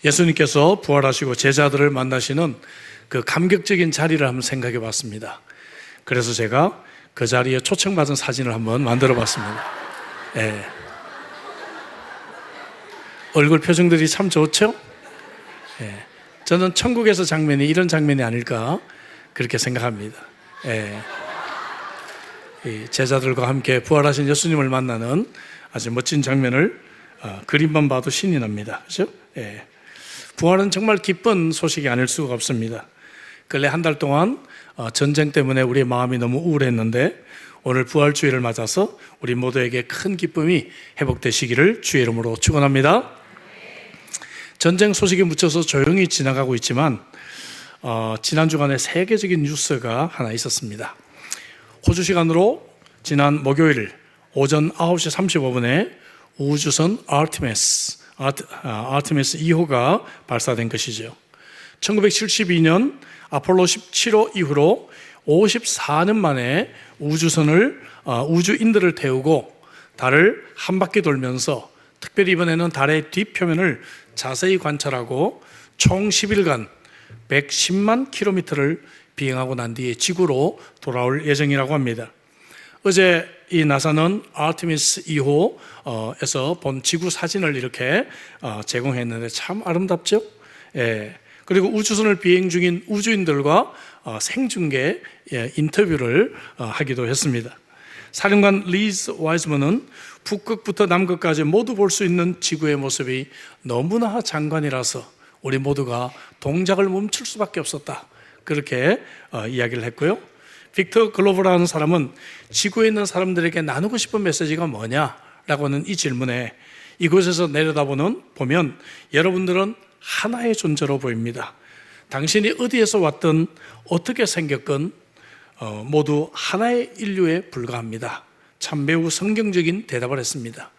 예수님께서 부활하시고 제자들을 만나시는 그 감격적인 자리를 한번 생각해 봤습니다. 그래서 제가 그 자리에 초청받은 사진을 한번 만들어 봤습니다. 예. 얼굴 표정들이 참 좋죠? 예. 저는 천국에서 장면이 이런 장면이 아닐까 그렇게 생각합니다. 예. 이 제자들과 함께 부활하신 예수님을 만나는 아주 멋진 장면을 그림만 봐도 신이 납니다. 그렇죠? 예. 부활은 정말 기쁜 소식이 아닐 수가 없습니다. 근래 한 달 동안 전쟁 때문에 우리의 마음이 너무 우울했는데 오늘 부활주일을 맞아서 우리 모두에게 큰 기쁨이 회복되시기를 주의 이름으로 축원합니다. 전쟁 소식에 묻혀서 조용히 지나가고 있지만 지난 주간에 세계적인 뉴스가 하나 있었습니다. 호주 시간으로 지난 목요일 오전 9시 35분에 우주선 아르테미스 2호가 발사된 것이죠. 1972년 아폴로 17호 이후로 54년 만에 우주인들을 태우고 달을 한 바퀴 돌면서 특별히 이번에는 달의 뒷표면을 자세히 관찰하고 총 10일간 110만 킬로미터를 비행하고 난 뒤에 지구로 돌아올 예정이라고 합니다. 어제 이 나사는 아르테미스 2호에서 본 지구 사진을 이렇게 제공했는데 참 아름답죠? 예. 그리고 우주선을 비행 중인 우주인들과 생중계 인터뷰를 하기도 했습니다. 사령관 리즈 와이즈먼은 북극부터 남극까지 모두 볼 수 있는 지구의 모습이 너무나 장관이라서 우리 모두가 동작을 멈출 수밖에 없었다. 그렇게 이야기를 했고요. 빅터 글로버라는 사람은 지구에 있는 사람들에게 나누고 싶은 메시지가 뭐냐라고 하는 이 질문에 이곳에서 보면 여러분들은 하나의 존재로 보입니다. 당신이 어디에서 왔든 어떻게 생겼건 모두 하나의 인류에 불과합니다. 참 매우 성경적인 대답을 했습니다.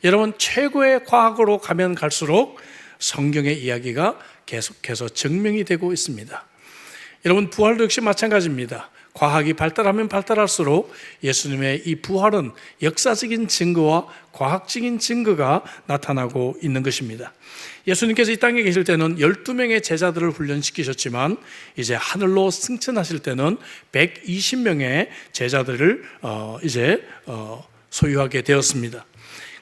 여러분, 최고의 과학으로 가면 갈수록 성경의 이야기가 계속해서 증명이 되고 있습니다. 여러분, 부활도 역시 마찬가지입니다. 과학이 발달하면 발달할수록 예수님의 이 부활은 역사적인 증거와 과학적인 증거가 나타나고 있는 것입니다. 예수님께서 이 땅에 계실 때는 12명의 제자들을 훈련시키셨지만 이제 하늘로 승천하실 때는 120명의 제자들을 소유하게 되었습니다.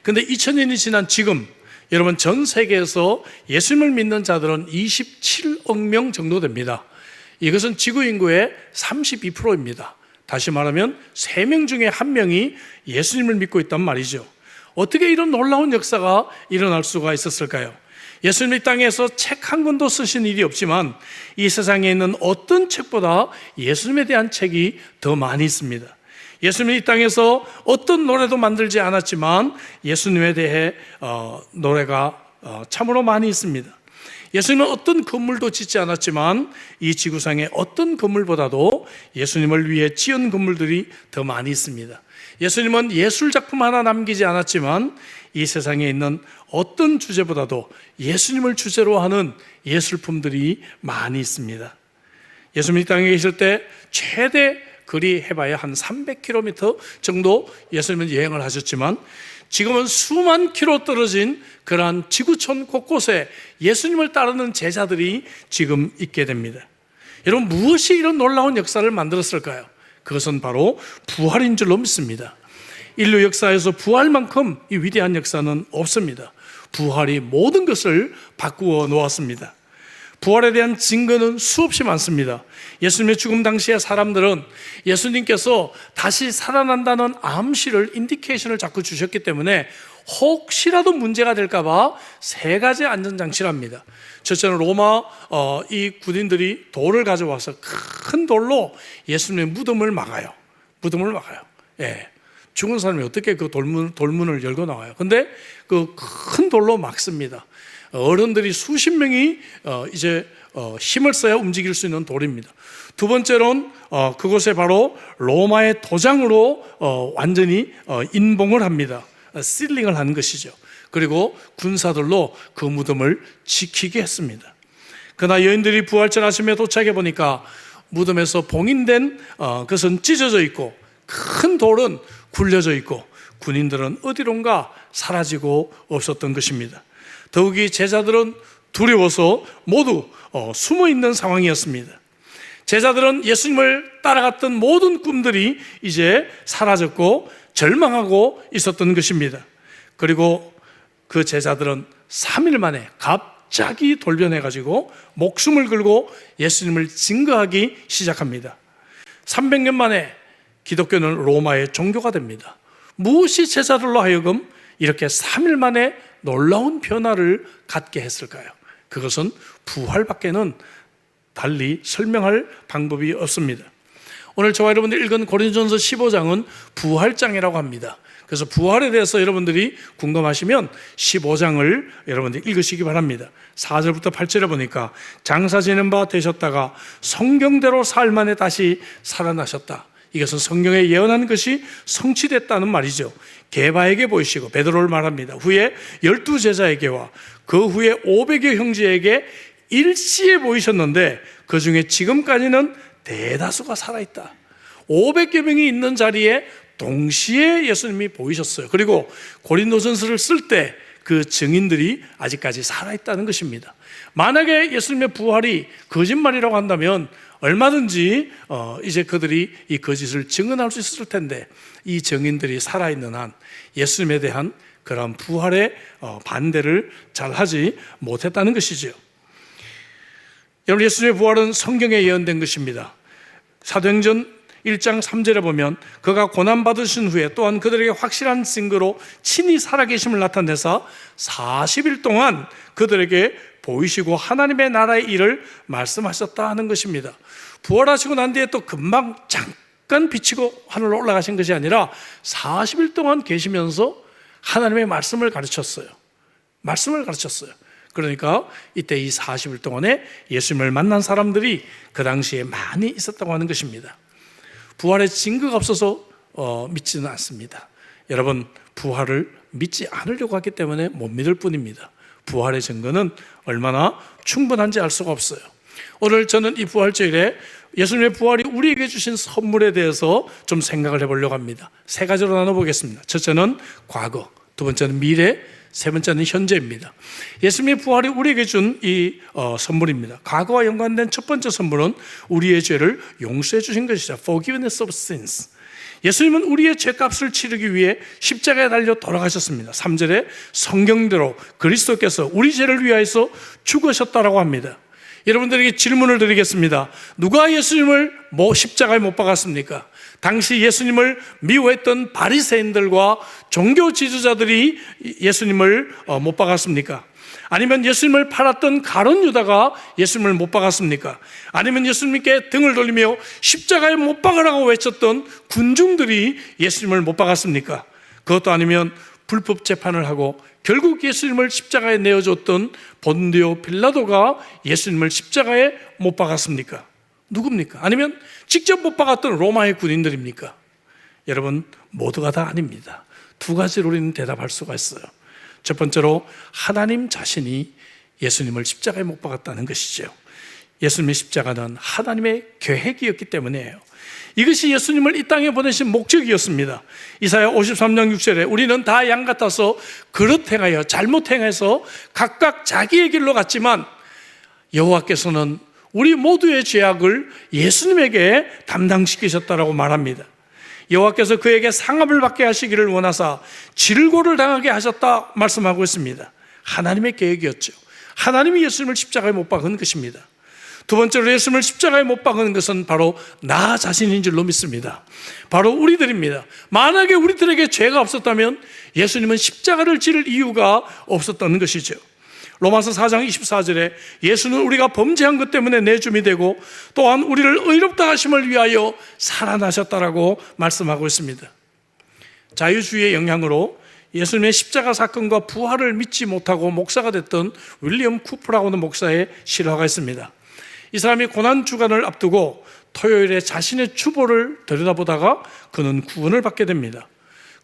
그런데 2000년이 지난 지금 여러분, 전 세계에서 예수님을 믿는 자들은 27억 명 정도 됩니다. 이것은 지구 인구의 32%입니다. 다시 말하면 3명 중에 1명이 예수님을 믿고 있단 말이죠. 어떻게 이런 놀라운 역사가 일어날 수가 있었을까요? 예수님이 이 땅에서 책 한 권도 쓰신 일이 없지만 이 세상에 있는 어떤 책보다 예수님에 대한 책이 더 많이 있습니다. 예수님이 이 땅에서 어떤 노래도 만들지 않았지만 예수님에 대해 노래가 참으로 많이 있습니다. 예수님은 어떤 건물도 짓지 않았지만 이 지구상의 어떤 건물보다도 예수님을 위해 지은 건물들이 더 많이 있습니다. 예수님은 예술작품 하나 남기지 않았지만 이 세상에 있는 어떤 주제보다도 예수님을 주제로 하는 예술품들이 많이 있습니다. 예수님이 이 땅에 계실 때 최대 거리 해봐야 한 300km 정도 예수님은 여행을 하셨지만 지금은 수만 킬로 떨어진 그러한 지구촌 곳곳에 예수님을 따르는 제자들이 지금 있게 됩니다. 여러분, 무엇이 이런 놀라운 역사를 만들었을까요? 그것은 바로 부활인 줄로 믿습니다. 인류 역사에서 부활만큼 이 위대한 역사는 없습니다. 부활이 모든 것을 바꾸어 놓았습니다. 부활에 대한 증거는 수없이 많습니다. 예수님의 죽음 당시에 사람들은 예수님께서 다시 살아난다는 암시를, 인디케이션을 자꾸 주셨기 때문에 혹시라도 문제가 될까봐 3가지 안전장치랍니다. 첫째는 로마 이 군인들이 돌을 가져와서 큰 돌로 예수님의 무덤을 막아요. 예. 죽은 사람이 어떻게 그 돌문을 열고 나와요? 근데 그 큰 돌로 막습니다. 어른들이 수십 명이 힘을 써야 움직일 수 있는 돌입니다. 두 번째로는 그곳에 바로 로마의 도장으로 완전히 인봉을 합니다. 실링을 하는 것이죠. 그리고 군사들로 그 무덤을 지키게 했습니다. 그러나 여인들이 부활절 아침에 도착해 보니까 무덤에서 봉인된 것은 찢어져 있고 큰 돌은 굴려져 있고 군인들은 어디론가 사라지고 없었던 것입니다. 더욱이 제자들은 두려워서 모두 숨어 있는 상황이었습니다. 제자들은 예수님을 따라갔던 모든 꿈들이 이제 사라졌고 절망하고 있었던 것입니다. 그리고 그 제자들은 3일 만에 갑자기 돌변해가지고 목숨을 걸고 예수님을 증거하기 시작합니다. 300년 만에 기독교는 로마의 종교가 됩니다. 무엇이 제자들로 하여금 이렇게 3일 만에 놀라운 변화를 갖게 했을까요? 그것은 부활밖에는 달리 설명할 방법이 없습니다. 오늘 저와 여러분들이 읽은 고린도전서 15장은 부활장이라고 합니다. 그래서 부활에 대해서 여러분들이 궁금하시면 15장을 여러분들이 읽으시기 바랍니다. 4절부터 8절에 보니까 장사 지낸 바 되셨다가 성경대로 사흘 만에 다시 살아나셨다. 이것은 성경에 예언한 것이 성취됐다는 말이죠. 게바에게 보이시고 베드로를 말합니다. 후에 12제자에게와 그 후에 500여 형제에게 일시에 보이셨는데 그 중에 지금까지는 대다수가 살아있다. 500여 명이 있는 자리에 동시에 예수님이 보이셨어요. 그리고 고린도전서를 쓸 때 그 증인들이 아직까지 살아있다는 것입니다. 만약에 예수님의 부활이 거짓말이라고 한다면 얼마든지 이제 그들이 이 거짓을 증언할 수 있을 텐데 이 증인들이 살아있는 한 예수님에 대한 그런 부활의 반대를 잘 하지 못했다는 것이죠. 여러분, 예수님의 부활은 성경에 예언된 것입니다. 사도행전 1장 3절에 보면 그가 고난받으신 후에 또한 그들에게 확실한 증거로 친히 살아계심을 나타내사 40일 동안 그들에게 보이시고 하나님의 나라의 일을 말씀하셨다 하는 것입니다. 부활하시고 난 뒤에 또 금방 잠깐 비치고 하늘로 올라가신 것이 아니라 40일 동안 계시면서 하나님의 말씀을 가르쳤어요. 그러니까 이때 이 40일 동안에 예수님을 만난 사람들이 그 당시에 많이 있었다고 하는 것입니다. 부활의 증거가 없어서 믿지는 않습니다. 여러분, 부활을 믿지 않으려고 하기 때문에 못 믿을 뿐입니다. 부활의 증거는 얼마나 충분한지 알 수가 없어요. 오늘 저는 이 부활주일에 예수님의 부활이 우리에게 주신 선물에 대해서 좀 생각을 해보려고 합니다. 3가지로 나눠보겠습니다. 첫째는 과거, 두 번째는 미래, 세 번째는 현재입니다. 예수님의 부활이 우리에게 준 이 선물입니다. 과거와 연관된 첫 번째 선물은 우리의 죄를 용서해 주신 것이죠. Forgiveness of sins. 예수님은 우리의 죄값을 치르기 위해 십자가에 달려 돌아가셨습니다. 3절에 성경대로 그리스도께서 우리 죄를 위하여서 죽으셨다라고 합니다. 여러분들에게 질문을 드리겠습니다. 누가 예수님을 십자가에 못 박았습니까? 당시 예수님을 미워했던 바리새인들과 종교 지도자들이 예수님을 못 박았습니까? 아니면 예수님을 팔았던 가룟 유다가 예수님을 못 박았습니까? 아니면 예수님께 등을 돌리며 십자가에 못 박으라고 외쳤던 군중들이 예수님을 못 박았습니까? 그것도 아니면 불법 재판을 하고 결국 예수님을 십자가에 내어줬던 본디오 빌라도가 예수님을 십자가에 못 박았습니까? 누굽니까? 아니면 직접 못 박았던 로마의 군인들입니까? 여러분, 모두가 다 아닙니다. 2가지로 우리는 대답할 수가 있어요. 첫 번째로 하나님 자신이 예수님을 십자가에 못 박았다는 것이죠. 예수님의 십자가는 하나님의 계획이었기 때문이에요. 이것이 예수님을 이 땅에 보내신 목적이었습니다. 이사야 53장 6절에 우리는 다 양 같아서 그릇 행하여 잘못 행해서 각각 자기의 길로 갔지만 여호와께서는 우리 모두의 죄악을 예수님에게 담당시키셨다라고 말합니다. 여호와께서 그에게 상함을 받게 하시기를 원하사 질고를 당하게 하셨다 말씀하고 있습니다. 하나님의 계획이었죠. 하나님이 예수님을 십자가에 못 박은 것입니다. 두 번째로 예수님을 십자가에 못 박은 것은 바로 나 자신인 줄로 믿습니다. 바로 우리들입니다. 만약에 우리들에게 죄가 없었다면 예수님은 십자가를 지를 이유가 없었다는 것이죠. 로마서 4장 24절에 예수는 우리가 범죄한 것 때문에 내줌이 되고 또한 우리를 의롭다 하심을 위하여 살아나셨다라고 말씀하고 있습니다. 자유주의의 영향으로 예수님의 십자가 사건과 부활을 믿지 못하고 목사가 됐던 윌리엄 쿠퍼라고 하는 목사의 실화가 있습니다. 이 사람이 고난주간을 앞두고 토요일에 자신의 주보를 들여다보다가 그는 구원을 받게 됩니다.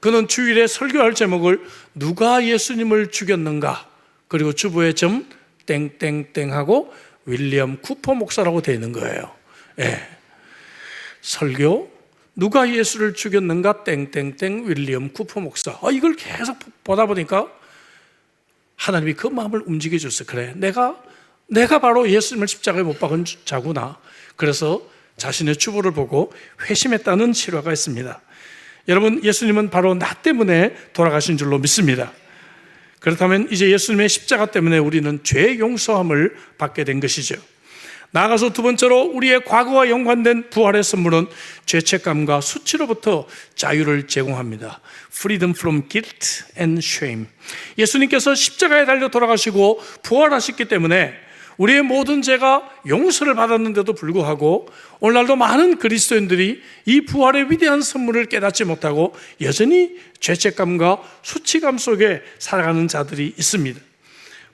그는 주일에 설교할 제목을 누가 예수님을 죽였는가, 그리고 주보에 점 땡땡땡하고 윌리엄 쿠퍼 목사라고 되어 있는 거예요. 설교 누가 예수를 죽였는가 땡땡땡 윌리엄 쿠퍼 목사. 이걸 계속 보다 보니까 하나님이 그 마음을 움직여 줬어요. 그래, 내가 바로 예수님을 십자가에 못 박은 자구나. 그래서 자신의 주보를 보고 회심했다는 실화가 있습니다. 여러분, 예수님은 바로 나 때문에 돌아가신 줄로 믿습니다. 그렇다면 이제 예수님의 십자가 때문에 우리는 죄 용서함을 받게 된 것이죠. 나아가서 두 번째로 우리의 과거와 연관된 부활의 선물은 죄책감과 수치로부터 자유를 제공합니다. Freedom from guilt and shame. 예수님께서 십자가에 달려 돌아가시고 부활하셨기 때문에 우리의 모든 죄가 용서를 받았는데도 불구하고 오늘날도 많은 그리스도인들이 이 부활의 위대한 선물을 깨닫지 못하고 여전히 죄책감과 수치감 속에 살아가는 자들이 있습니다.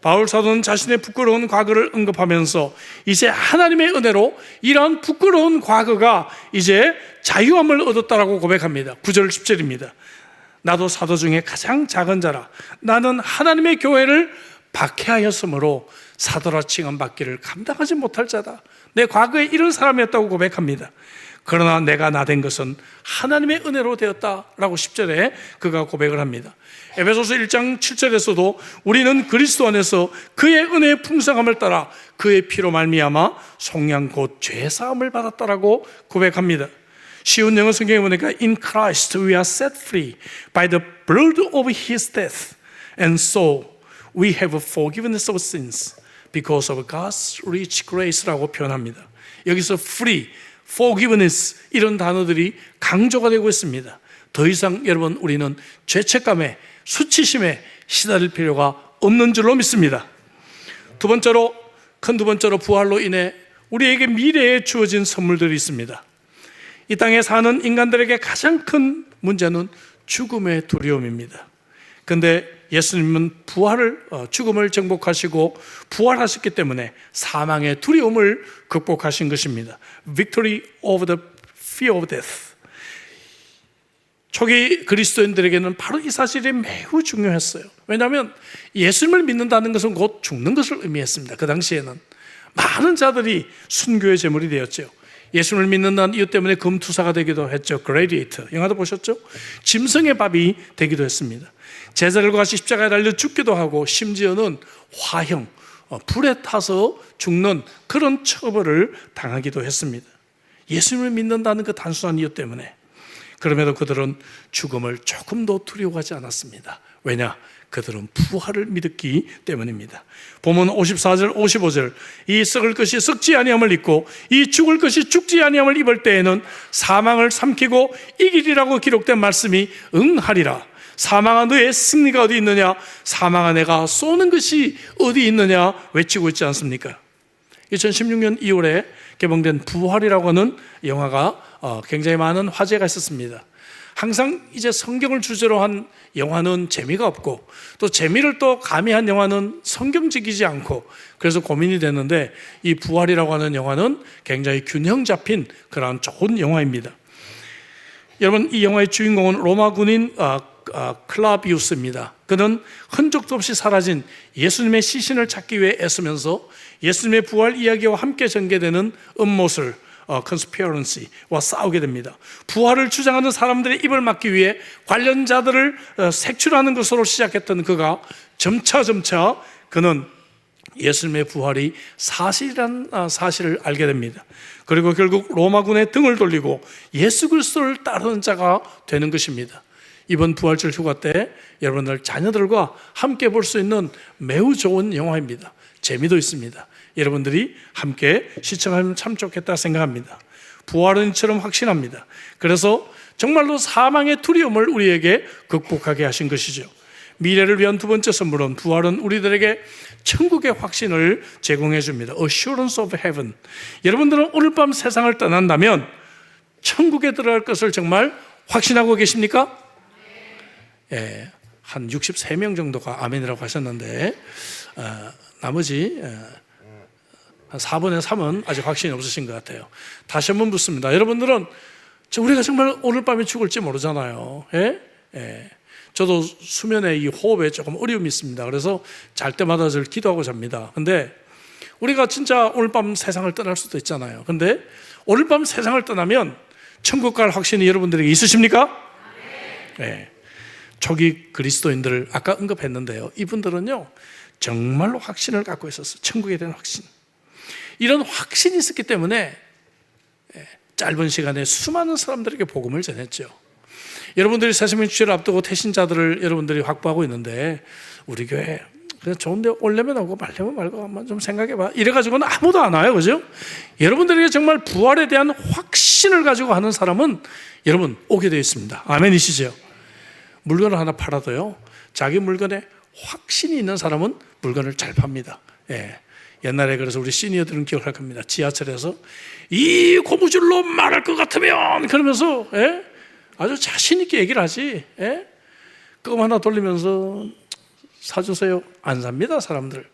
바울 사도는 자신의 부끄러운 과거를 언급하면서 이제 하나님의 은혜로 이러한 부끄러운 과거가 이제 자유함을 얻었다라고 고백합니다. 9절 10절입니다. 나도 사도 중에 가장 작은 자라. 나는 하나님의 교회를 박해하였으므로 사도라 칭함받기를 감당하지 못할 자다. 내 과거에 이런 사람이었다고 고백합니다. 그러나 내가 나된 것은 하나님의 은혜로 되었다라고 10절에 그가 고백을 합니다. 에베소서 1장 7절에서도 우리는 그리스도 안에서 그의 은혜의 풍성함을 따라 그의 피로 말미암아 속량 곧 죄사함을 받았다라고 고백합니다. 쉬운 영어 성경에 보니까 In Christ we are set free by the blood of His death and so we have forgiveness of sins because of God's rich grace라고 표현합니다. 여기서 free, forgiveness 이런 단어들이 강조가 되고 있습니다. 더 이상 여러분 우리는 죄책감에 수치심에 시달릴 필요가 없는 줄로 믿습니다. 두 번째로 부활로 인해 우리에게 미래에 주어진 선물들이 있습니다. 이 땅에 사는 인간들에게 가장 큰 문제는 죽음의 두려움입니다. 그런데 예수님은 죽음을 정복하시고 부활하셨기 때문에 사망의 두려움을 극복하신 것입니다. Victory over the fear of death. 초기 그리스도인들에게는 바로 이 사실이 매우 중요했어요. 왜냐하면 예수님을 믿는다는 것은 곧 죽는 것을 의미했습니다. 그 당시에는 많은 자들이 순교의 제물이 되었죠. 예수님을 믿는다는 이유 때문에 금투사가 되기도 했죠. 글래디에이터 영화도 보셨죠? 짐승의 밥이 되기도 했습니다. 제자들과 같이 십자가에 달려 죽기도 하고 심지어는 화형, 불에 타서 죽는 그런 처벌을 당하기도 했습니다. 예수님을 믿는다는 그 단순한 이유 때문에. 그럼에도 그들은 죽음을 조금도 두려워하지 않았습니다. 왜냐? 그들은 부활을 믿었기 때문입니다. 본문 54절 55절 이 썩을 것이 썩지 아니함을 입고 이 죽을 것이 죽지 아니함을 입을 때에는 사망을 삼키고 이기리라고 기록된 말씀이 응하리라. 사망아 너의 승리가 어디 있느냐? 사망아 내가 쏘는 것이 어디 있느냐? 외치고 있지 않습니까? 2016년 2월에 개봉된 부활이라고 하는 영화가 굉장히 많은 화제가 있었습니다. 항상 이제 성경을 주제로 한 영화는 재미가 없고 또 재미를 또 가미한 영화는 성경적이지 않고 그래서 고민이 됐는데 이 부활이라고 하는 영화는 굉장히 균형 잡힌 그런 좋은 영화입니다. 여러분 이 영화의 주인공은 로마 군인 클라비우스입니다. 그는 흔적도 없이 사라진 예수님의 시신을 찾기 위해 애쓰면서 예수님의 부활 이야기와 함께 전개되는 음모설 conspiracy와 싸우게 됩니다. 부활을 주장하는 사람들의 입을 막기 위해 관련자들을 색출하는 것으로 시작했던 그가 점차 그는 예수님의 부활이 사실이라는 사실을 알게 됩니다. 그리고 결국 로마군의 등을 돌리고 예수 그리스도를 따르는 자가 되는 것입니다. 이번 부활절 휴가 때 여러분들 자녀들과 함께 볼 수 있는 매우 좋은 영화입니다. 재미도 있습니다. 여러분들이 함께 시청하면 참 좋겠다 생각합니다. 부활은 이처럼 확신합니다. 그래서 정말로 사망의 두려움을 우리에게 극복하게 하신 것이죠. 미래를 위한 두 번째 선물은 부활은 우리들에게 천국의 확신을 제공해 줍니다. Assurance of Heaven. 여러분들은 오늘 밤 세상을 떠난다면 천국에 들어갈 것을 정말 확신하고 계십니까? 예, 한 63명 정도가 아멘이라고 하셨는데 나머지 한 4분의 3은 아직 확신이 없으신 것 같아요. 다시 한번 묻습니다. 여러분들은 우리가 정말 오늘 밤에 죽을지 모르잖아요. 예? 예. 저도 수면에 이 호흡에 조금 어려움이 있습니다. 그래서 잘 때마다 늘 기도하고 잡니다. 근데 우리가 진짜 오늘 밤 세상을 떠날 수도 있잖아요. 근데 오늘 밤 세상을 떠나면 천국 갈 확신이 여러분들에게 있으십니까? 예. 초기 그리스도인들을 아까 언급했는데요, 이분들은요 정말로 확신을 갖고 있었어요. 천국에 대한 확신. 이런 확신이 있었기 때문에 짧은 시간에 수많은 사람들에게 복음을 전했죠. 여러분들이 사시면 주일을 앞두고 태신자들을 여러분들이 확보하고 있는데, 우리 교회 그냥 좋은데 올려면 오고 말려면 말고 한번 좀 생각해봐, 이래가지고는 아무도 안 와요. 그죠? 여러분들에게 정말 부활에 대한 확신을 가지고 하는 사람은 여러분 오게 되어 있습니다. 아멘이시죠? 물건을 하나 팔아도요, 자기 물건에 확신이 있는 사람은 물건을 잘 팝니다. 옛날에 그래서 우리 시니어들은 기억할 겁니다. 지하철에서 이 고무줄로 말할 것 같으면 그러면서 아주 자신 있게 얘기를 하지. 껌 하나 돌리면서 사주세요, 안 삽니다 사람들.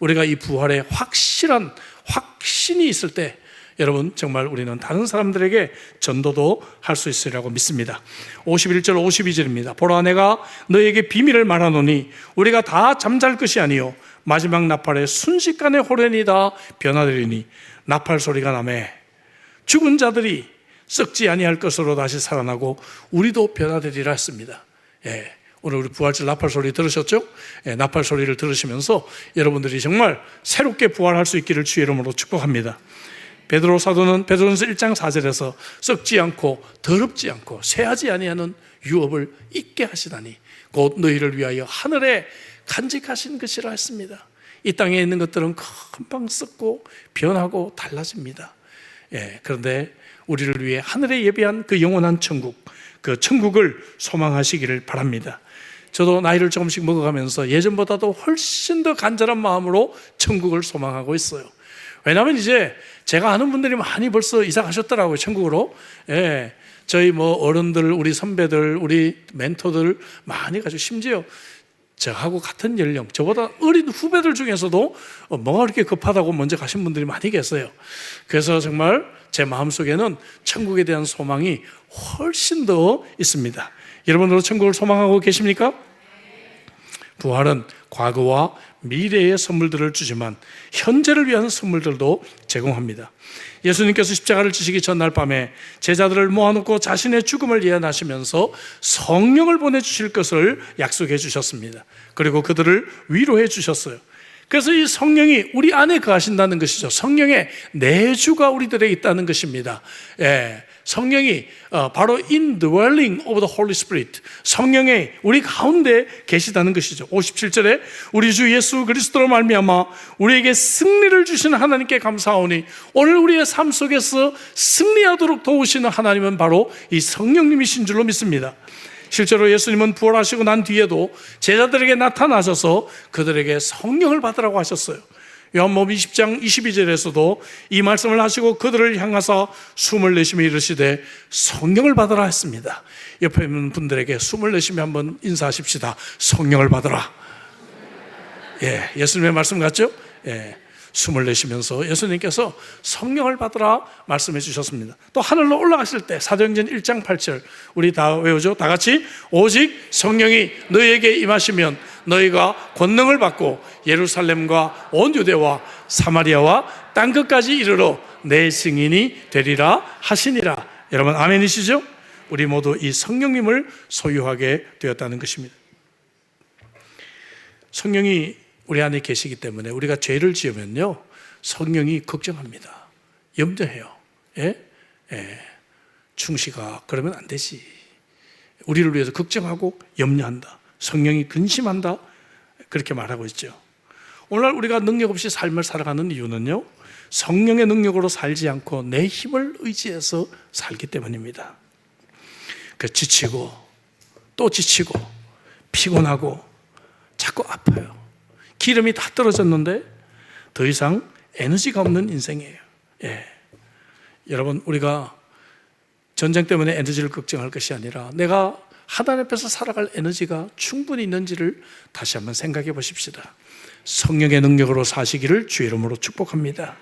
우리가 이 부활에 확실한 확신이 있을 때 여러분 정말 우리는 다른 사람들에게 전도도 할 수 있으리라고 믿습니다. 51절 52절입니다. 보라, 내가 너에게 비밀을 말하노니 우리가 다 잠잘 것이 아니요 마지막 나팔에 순식간에 호련이다 변화되리니, 나팔 소리가 나매 죽은 자들이 썩지 아니할 것으로 다시 살아나고 우리도 변화되리라 했습니다. 오늘 우리 부활절 나팔 소리 들으셨죠? 나팔 소리를 들으시면서 여러분들이 정말 새롭게 부활할 수 있기를 주의 이름으로 축복합니다. 베드로 사도는 베드로전서 1장 4절에서 썩지 않고 더럽지 않고 쇠하지 아니하는 유업을 잊게 하시다니 곧 너희를 위하여 하늘에 간직하신 것이라 했습니다. 이 땅에 있는 것들은 금방 썩고 변하고 달라집니다. 그런데 우리를 위해 하늘에 예비한 그 영원한 천국, 그 천국을 소망하시기를 바랍니다. 저도 나이를 조금씩 먹어가면서 예전보다도 훨씬 더 간절한 마음으로 천국을 소망하고 있어요. 왜냐하면 이제 제가 아는 분들이 많이 벌써 이사 가셨더라고요, 천국으로. 저희 어른들, 우리 선배들, 우리 멘토들 많이 가지고, 심지어 저하고 같은 연령, 저보다 어린 후배들 중에서도 뭐가 그렇게 급하다고 먼저 가신 분들이 많이 계세요. 그래서 정말 제 마음속에는 천국에 대한 소망이 훨씬 더 있습니다. 여러분들도 천국을 소망하고 계십니까? 부활은 과거와 미래의 선물들을 주지만 현재를 위한 선물들도 제공합니다. 예수님께서 십자가를 지시기 전날 밤에 제자들을 모아놓고 자신의 죽음을 예언하시면서 성령을 보내주실 것을 약속해 주셨습니다. 그리고 그들을 위로해 주셨어요. 그래서 이 성령이 우리 안에 거하신다는 것이죠. 성령의 내주가 우리들에게 있다는 것입니다. 성령이 바로 indwelling of the Holy Spirit, 성령의 우리 가운데 계시다는 것이죠. 57절에 우리 주 예수 그리스도로 말미암아 우리에게 승리를 주시는 하나님께 감사하오니, 오늘 우리의 삶 속에서 승리하도록 도우시는 하나님은 바로 이 성령님이신 줄로 믿습니다. 실제로 예수님은 부활하시고 난 뒤에도 제자들에게 나타나셔서 그들에게 성령을 받으라고 하셨어요. 요한복음 20장 22절에서도 이 말씀을 하시고 그들을 향하사 숨을 내쉬며 이르시되 성령을 받으라 했습니다. 옆에 있는 분들에게 숨을 내쉬며 한번 인사하십시다. 성령을 받으라. 예수님의 말씀 같죠? 숨을 내쉬면서 예수님께서 성령을 받으라 말씀해 주셨습니다. 또 하늘로 올라가실 때 사도행전 1장 8절 우리 다 외우죠? 다 같이 오직 성령이 너희에게 임하시면 너희가 권능을 받고 예루살렘과 온 유대와 사마리아와 땅끝까지 이르러 내 증인이 되리라 하시니라. 여러분 아멘이시죠? 우리 모두 이 성령님을 소유하게 되었다는 것입니다. 성령이 우리 안에 계시기 때문에 우리가 죄를 지으면요 성령이 걱정합니다. 염려해요. 충시가 그러면 안 되지. 우리를 위해서 걱정하고 염려한다. 성령이 근심한다. 그렇게 말하고 있죠. 오늘날 우리가 능력 없이 삶을 살아가는 이유는요 성령의 능력으로 살지 않고 내 힘을 의지해서 살기 때문입니다. 지치고 또 지치고 피곤하고 자꾸 아파요. 기름이 다 떨어졌는데 더 이상 에너지가 없는 인생이에요. 여러분 우리가 전쟁 때문에 에너지를 걱정할 것이 아니라 내가 하나님 앞에서 살아갈 에너지가 충분히 있는지를 다시 한번 생각해 보십시다. 성령의 능력으로 사시기를 주의 이름으로 축복합니다.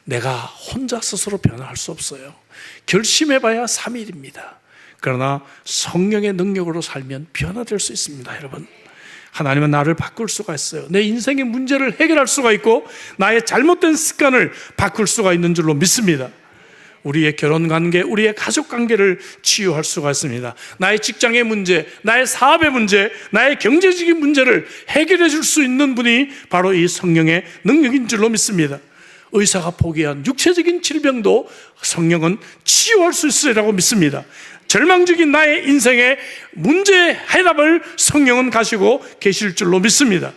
내가 혼자 스스로 변화할 수 없어요. 결심해봐야 3일입니다. 그러나 성령의 능력으로 살면 변화될 수 있습니다. 여러분 하나님은 나를 바꿀 수가 있어요. 내 인생의 문제를 해결할 수가 있고 나의 잘못된 습관을 바꿀 수가 있는 줄로 믿습니다. 우리의 결혼관계, 우리의 가족관계를 치유할 수가 있습니다. 나의 직장의 문제, 나의 사업의 문제, 나의 경제적인 문제를 해결해 줄 수 있는 분이 바로 이 성령의 능력인 줄로 믿습니다. 의사가 포기한 육체적인 질병도 성령은 치유할 수 있으리라고 믿습니다. 절망적인 나의 인생의 문제 해답을 성령은 가지고 계실 줄로 믿습니다.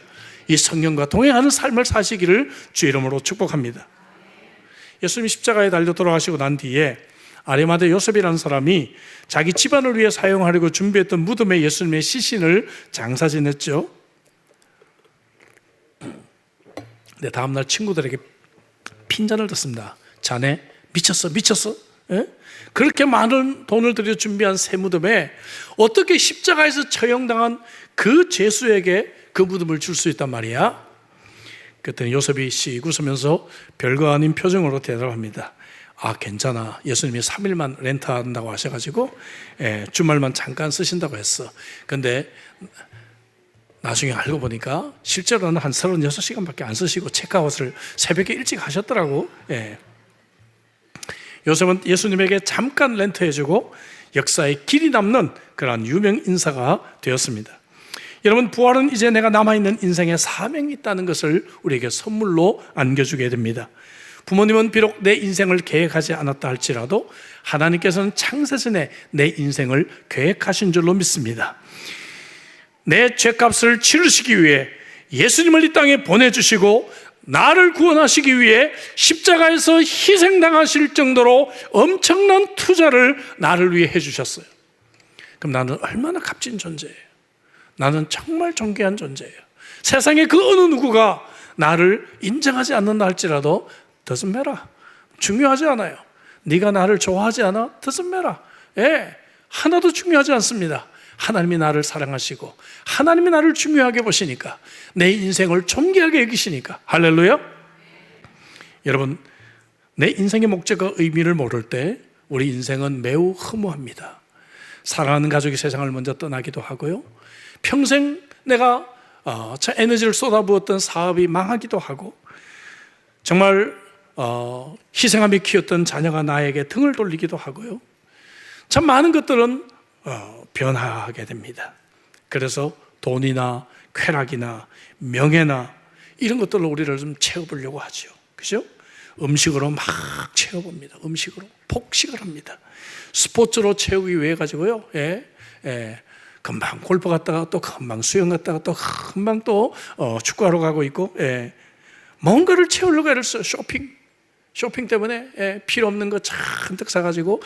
이 성령과 동행하는 삶을 사시기를 주의 이름으로 축복합니다. 예수님이 십자가에 달려 돌아가시고 난 뒤에 아리마대 요셉이라는 사람이 자기 집안을 위해 사용하려고 준비했던 무덤에 예수님의 시신을 장사 지냈죠. 근데 다음날 친구들에게 핀잔을 듣습니다. 자네 미쳤어? 예? 그렇게 많은 돈을 들여 준비한 새 무덤에 어떻게 십자가에서 처형당한 그 죄수에게 그 무덤을 줄 수 있단 말이야? 그랬더니 요셉이 씩 웃으면서 별거 아닌 표정으로 대답합니다. 아, 괜찮아. 예수님이 3일만 렌트한다고 하셔가지고 주말만 잠깐 쓰신다고 했어. 근데 나중에 알고 보니까 실제로는 한 36시간밖에 안 쓰시고 체크아웃을 새벽에 일찍 하셨더라고. 요셉은 예수님에게 잠깐 렌트해주고 역사에 길이 남는 그러한 유명 인사가 되었습니다. 여러분, 부활은 이제 내가 남아있는 인생에 사명이 있다는 것을 우리에게 선물로 안겨주게 됩니다. 부모님은 비록 내 인생을 계획하지 않았다 할지라도 하나님께서는 창세전에 내 인생을 계획하신 줄로 믿습니다. 내 죄값을 치르시기 위해 예수님을 이 땅에 보내주시고 나를 구원하시기 위해 십자가에서 희생당하실 정도로 엄청난 투자를 나를 위해 해주셨어요. 그럼 나는 얼마나 값진 존재예요. 나는 정말 존귀한 존재예요. 세상에 그 어느 누구가 나를 인정하지 않는다 할지라도 doesn't matter. 중요하지 않아요. 네가 나를 좋아하지 않아? doesn't matter. 하나도 중요하지 않습니다. 하나님이 나를 사랑하시고 하나님이 나를 중요하게 보시니까, 내 인생을 존귀하게 여기시니까. 할렐루야. 여러분, 내 인생의 목적과 의미를 모를 때 우리 인생은 매우 허무합니다. 사랑하는 가족이 세상을 먼저 떠나기도 하고요, 평생 내가 에너지를 쏟아부었던 사업이 망하기도 하고, 정말 희생하며 키웠던 자녀가 나에게 등을 돌리기도 하고요, 참 많은 것들은 변화하게 됩니다. 그래서 돈이나 쾌락이나 명예나 이런 것들로 우리를 좀 채워보려고 하죠. 그죠? 음식으로 막 채워봅니다. 음식으로 폭식을 합니다. 스포츠로 채우기 위해 가지고요. 금방 골프 갔다가 또 금방 수영 갔다가 또 금방 또 축구하러 가고 있고, 뭔가를 채우려고 애를 써요. 쇼핑 때문에 필요 없는 거 잔뜩 사가지고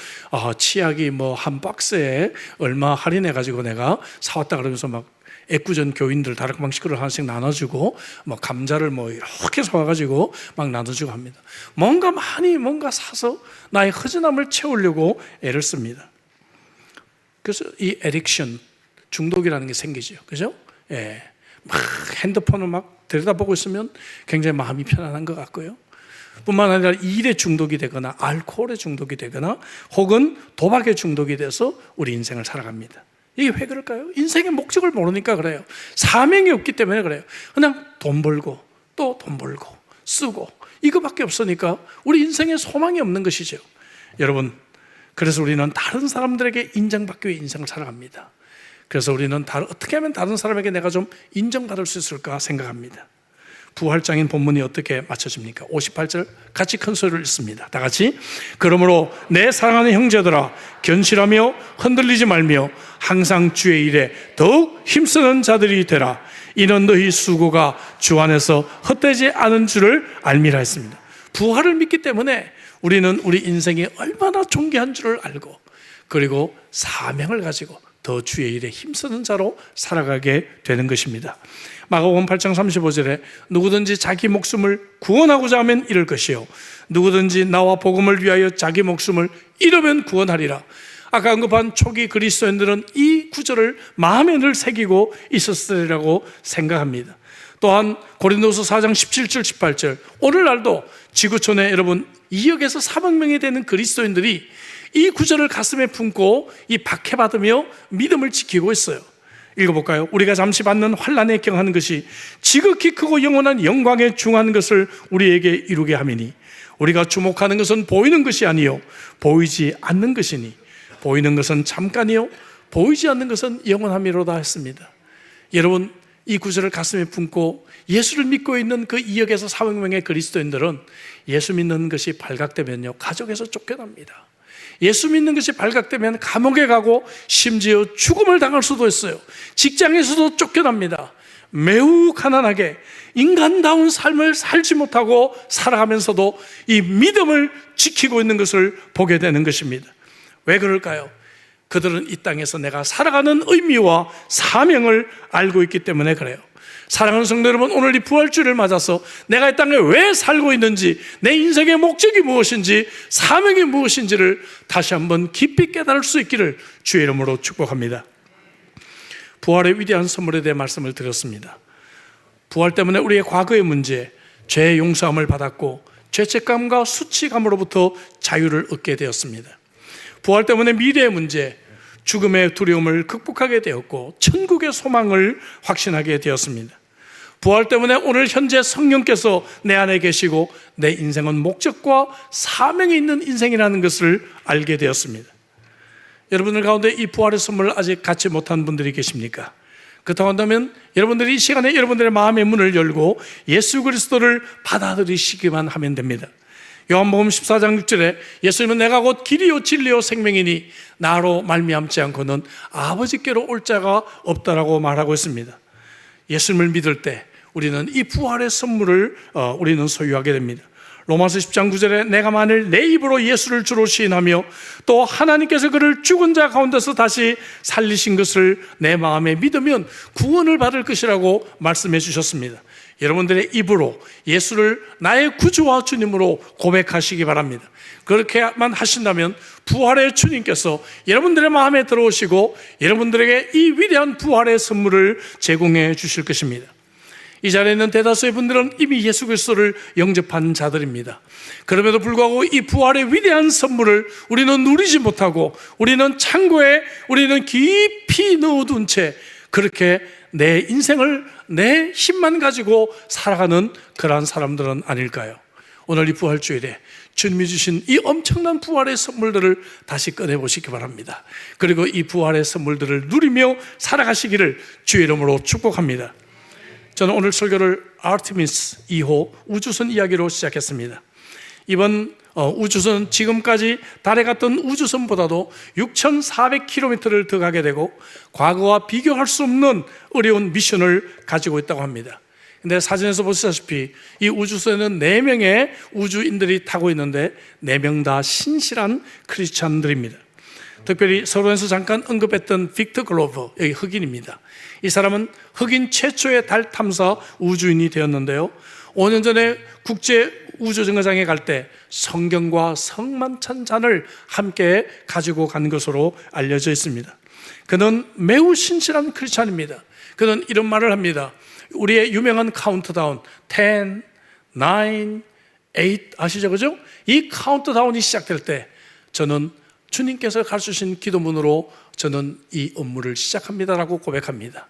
치약이 뭐 한 박스에 얼마 할인해가지고 내가 사왔다 그러면서 막 애꿎은 교인들 다락방식으로 하나씩 나눠주고, 뭐 감자를 뭐 이렇게 사와가지고 막 나눠주고 합니다. 뭔가 사서 나의 허전함을 채우려고 애를 씁니다. 그래서 이 에딕션, 중독이라는 게 생기죠. 그죠? 막 핸드폰을 막 들여다보고 있으면 굉장히 마음이 편안한 것 같고요, 뿐만 아니라 일에 중독이 되거나 알코올에 중독이 되거나 혹은 도박에 중독이 돼서 우리 인생을 살아갑니다. 이게 왜 그럴까요? 인생의 목적을 모르니까 그래요. 사명이 없기 때문에 그래요. 그냥 돈 벌고 또 돈 벌고 쓰고 이거밖에 없으니까 우리 인생에 소망이 없는 것이죠. 여러분, 그래서 우리는 다른 사람들에게 인정받기 위해 인생을 살아갑니다. 그래서 우리는 어떻게 하면 다른 사람에게 내가 좀 인정받을 수 있을까 생각합니다. 부활장인 본문이 어떻게 맞춰집니까? 58절 같이 큰 소리를 읽습니다. 다 같이. 그러므로 내 사랑하는 형제들아, 견실하며 흔들리지 말며 항상 주의 일에 더욱 힘쓰는 자들이 되라. 이는 너희 수고가 주 안에서 헛되지 않은 줄을 알미라 했습니다. 부활을 믿기 때문에 우리는 우리 인생이 얼마나 존귀한 줄을 알고, 그리고 사명을 가지고 더 주의 일에 힘쓰는 자로 살아가게 되는 것입니다. 마가복음 8장 35절에 누구든지 자기 목숨을 구원하고자 하면 잃을 것이요, 누구든지 나와 복음을 위하여 자기 목숨을 잃으면 구원하리라. 아까 언급한 초기 그리스도인들은 이 구절을 마음에 늘 새기고 있었으리라고 생각합니다. 또한 고린도서 4장 17절 18절, 오늘날도 지구촌에 여러분 2억에서 3억 명이 되는 그리스도인들이 이 구절을 가슴에 품고 이 박해받으며 믿음을 지키고 있어요. 읽어볼까요? 우리가 잠시 받는 환난에 경하는 것이 지극히 크고 영원한 영광에 중한 것을 우리에게 이루게 하미니 우리가 주목하는 것은 보이는 것이 아니요 보이지 않는 것이니 보이는 것은 잠깐이요 보이지 않는 것은 영원함이로다 했습니다. 여러분, 이 구절을 가슴에 품고 예수를 믿고 있는 그 2억에서 4억 명의 그리스도인들은 예수 믿는 것이 발각되면요 가족에서 쫓겨납니다. 예수 믿는 것이 발각되면 감옥에 가고 심지어 죽음을 당할 수도 있어요. 직장에서도 쫓겨납니다. 매우 가난하게 인간다운 삶을 살지 못하고 살아가면서도 이 믿음을 지키고 있는 것을 보게 되는 것입니다. 왜 그럴까요? 그들은 이 땅에서 내가 살아가는 의미와 사명을 알고 있기 때문에 그래요. 사랑하는 성도 여러분, 오늘 이 부활주일을 맞아서 내가 이 땅에 왜 살고 있는지, 내 인생의 목적이 무엇인지, 사명이 무엇인지를 다시 한번 깊이 깨달을 수 있기를 주의 이름으로 축복합니다. 부활의 위대한 선물에 대해 말씀을 드렸습니다. 부활 때문에 우리의 과거의 문제, 죄의 용서함을 받았고 죄책감과 수치감으로부터 자유를 얻게 되었습니다. 부활 때문에 미래의 문제, 죽음의 두려움을 극복하게 되었고 천국의 소망을 확신하게 되었습니다. 부활 때문에 오늘 현재 성령께서 내 안에 계시고 내 인생은 목적과 사명이 있는 인생이라는 것을 알게 되었습니다. 여러분들 가운데 이 부활의 선물을 아직 갖지 못한 분들이 계십니까? 그렇다고 한다면 여러분들이 이 시간에 여러분들의 마음의 문을 열고 예수 그리스도를 받아들이시기만 하면 됩니다. 요한복음 14장 6절에 예수님은 내가 곧 길이요 진리요 생명이니 나로 말미암지 않고는 아버지께로 올 자가 없다라고 말하고 있습니다. 예수님을 믿을 때 우리는 이 부활의 선물을 우리는 소유하게 됩니다. 로마서 10장 9절에 내가 만일 내 입으로 예수를 주로 시인하며 또 하나님께서 그를 죽은 자 가운데서 다시 살리신 것을 내 마음에 믿으면 구원을 받을 것이라고 말씀해 주셨습니다. 여러분들의 입으로 예수를 나의 구주와 주님으로 고백하시기 바랍니다. 그렇게만 하신다면 부활의 주님께서 여러분들의 마음에 들어오시고 여러분들에게 이 위대한 부활의 선물을 제공해 주실 것입니다. 이 자리에 있는 대다수의 분들은 이미 예수 그리스도를 영접한 자들입니다. 그럼에도 불구하고 이 부활의 위대한 선물을 우리는 누리지 못하고 우리는 창고에 우리는 깊이 넣어둔 채 그렇게 내 인생을 내 힘만 가지고 살아가는 그러한 사람들은 아닐까요? 오늘 이 부활주일에 주님이 주신 이 엄청난 부활의 선물들을 다시 꺼내보시기 바랍니다. 그리고 이 부활의 선물들을 누리며 살아가시기를 주의 이름으로 축복합니다. 저는 오늘 설교를 아르테미스 2호 우주선 이야기로 시작했습니다. 이번 우주선은 지금까지 달에 갔던 우주선보다도 6,400km를 더 가게 되고 과거와 비교할 수 없는 어려운 미션을 가지고 있다고 합니다. 근데 사진에서 보시다시피 이 우주선에는 4명의 우주인들이 타고 있는데 4명 다 신실한 크리스찬들입니다. 특별히 서론에서 잠깐 언급했던 빅터 글로버, 여기 흑인입니다. 이 사람은 흑인 최초의 달 탐사 우주인이 되었는데요, 5년 전에 국제 우주정거장에 갈 때 성경과 성만찬 잔을 함께 가지고 간 것으로 알려져 있습니다. 그는 매우 신실한 크리스찬입니다. 그는 이런 말을 합니다. 우리의 유명한 카운트다운 10, 9, 8 아시죠? 그죠? 이 카운트다운이 시작될 때 저는 주님께서 가르치신 기도문으로 저는 이 업무를 시작합니다라고 고백합니다.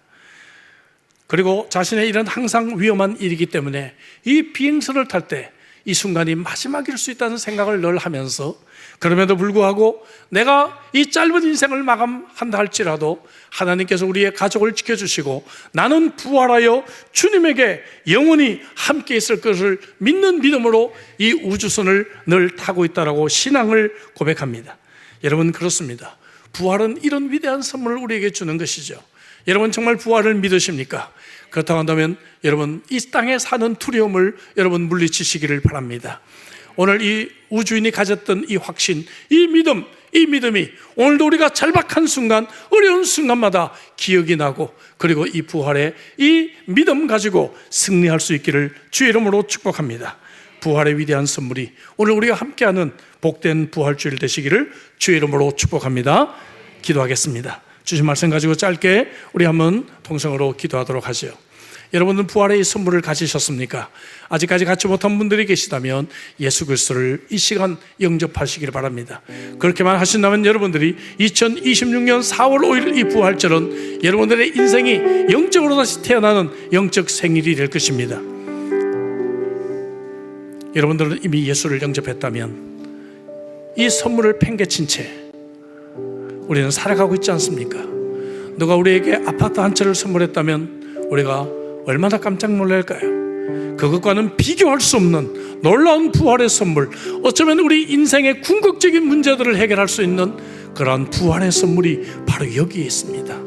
그리고 자신의 일은 항상 위험한 일이기 때문에 이 비행선을 탈 때 이 순간이 마지막일 수 있다는 생각을 늘 하면서 그럼에도 불구하고 내가 이 짧은 인생을 마감한다 할지라도 하나님께서 우리의 가족을 지켜주시고 나는 부활하여 주님에게 영원히 함께 있을 것을 믿는 믿음으로 이 우주선을 늘 타고 있다라고 신앙을 고백합니다. 여러분, 그렇습니다. 부활은 이런 위대한 선물을 우리에게 주는 것이죠. 여러분 정말 부활을 믿으십니까? 그렇다고 한다면 여러분 이 땅에 사는 두려움을 여러분 물리치시기를 바랍니다. 오늘 이 우주인이 가졌던 이 확신, 이 믿음이 오늘도 우리가 절박한 순간, 어려운 순간마다 기억이 나고 그리고 이 부활의 이 믿음 가지고 승리할 수 있기를 주의 이름으로 축복합니다. 부활의 위대한 선물이 오늘 우리가 함께하는 복된 부활주일 되시기를 주의 이름으로 축복합니다. 기도하겠습니다. 주신 말씀 가지고 짧게 우리 한번 통성으로 기도하도록 하죠. 여러분은 부활의 이 선물을 가지셨습니까? 아직까지 갖지 못한 분들이 계시다면 예수 그리스도를 이 시간 영접하시기를 바랍니다. 그렇게만 하신다면 여러분들이 2026년 4월 5일 이 부활절은 여러분들의 인생이 영적으로 다시 태어나는 영적 생일이 될 것입니다. 여러분들은 이미 예수를 영접했다면 이 선물을 팽개친 채 우리는 살아가고 있지 않습니까? 누가 우리에게 아파트 한 채를 선물했다면 우리가 얼마나 깜짝 놀랄까요? 그것과는 비교할 수 없는 놀라운 부활의 선물, 어쩌면 우리 인생의 궁극적인 문제들을 해결할 수 있는 그러한 부활의 선물이 바로 여기에 있습니다.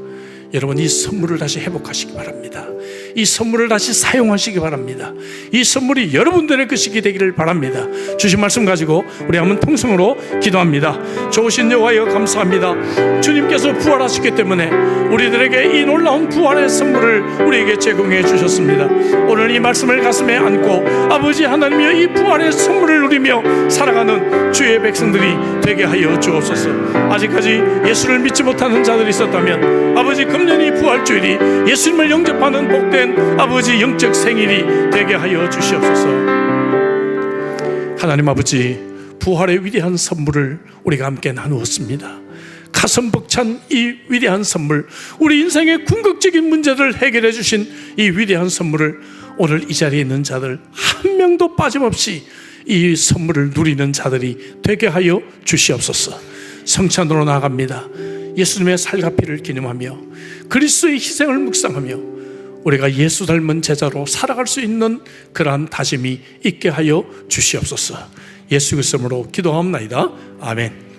여러분, 이 선물을 다시 회복하시기 바랍니다. 이 선물을 다시 사용하시기 바랍니다. 이 선물이 여러분들의 것이기 되기를 바랍니다. 주신 말씀 가지고 우리 한번 통성으로 기도합니다. 좋으신 여호와여, 감사합니다. 주님께서 부활하셨기 때문에 우리들에게 이 놀라운 부활의 선물을 우리에게 제공해 주셨습니다. 오늘 이 말씀을 가슴에 안고 아버지 하나님여, 이 부활의 선물을 누리며 살아가는 주의 백성들이 되게 하여 주옵소서. 아직까지 예수를 믿지 못하는 자들이 있었다면 아버지, 금년이 부활주일이 예수님을 영접하는 복된 아버지 영적 생일이 되게 하여 주시옵소서. 하나님 아버지, 부활의 위대한 선물을 우리가 함께 나누었습니다. 가슴 벅찬 이 위대한 선물, 우리 인생의 궁극적인 문제를 해결해 주신 이 위대한 선물을 오늘 이 자리에 있는 자들 한 명도 빠짐없이 이 선물을 누리는 자들이 되게 하여 주시옵소서. 성찬으로 나아갑니다. 예수님의 살과 피를 기념하며 그리스도의 희생을 묵상하며 우리가 예수 닮은 제자로 살아갈 수 있는 그러한 다짐이 있게 하여 주시옵소서. 예수 그리스도로 기도하옵나이다. 아멘.